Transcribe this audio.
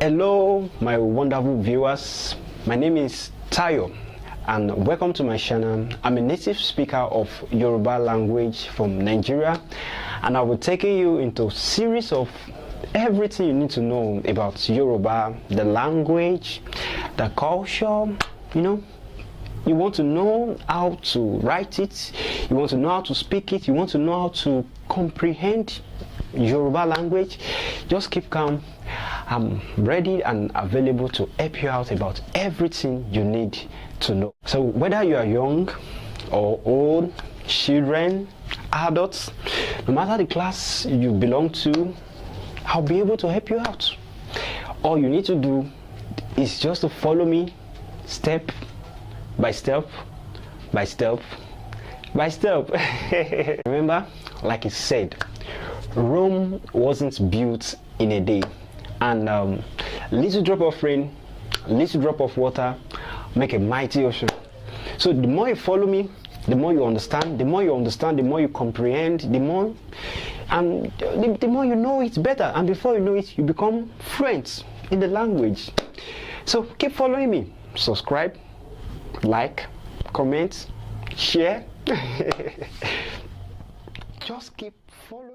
Hello my wonderful viewers, my name is Tayo and welcome to my channel. I'm a native speaker of Yoruba language from Nigeria, and I will take you into a series of everything you need to know about Yoruba, the language, the culture. You want to know how to write it, you want to know how to speak it, you want to know how to comprehend Yoruba language. Just keep calm. I'm ready and available to help you out about everything you need to know. So whether you are young or old, children, adults, no matter the class you belong to, I'll be able to help you out. All you need to do is just to follow me step by step by step by step. Remember, like I said, Rome wasn't built in a day, and little drop of rain, little drop of water make a mighty ocean. So the more you follow me, the more you understand, the more you comprehend, the more you know it better, and before you know it, you become fluent in the language. So keep following me, subscribe, like, comment, share. Just keep following.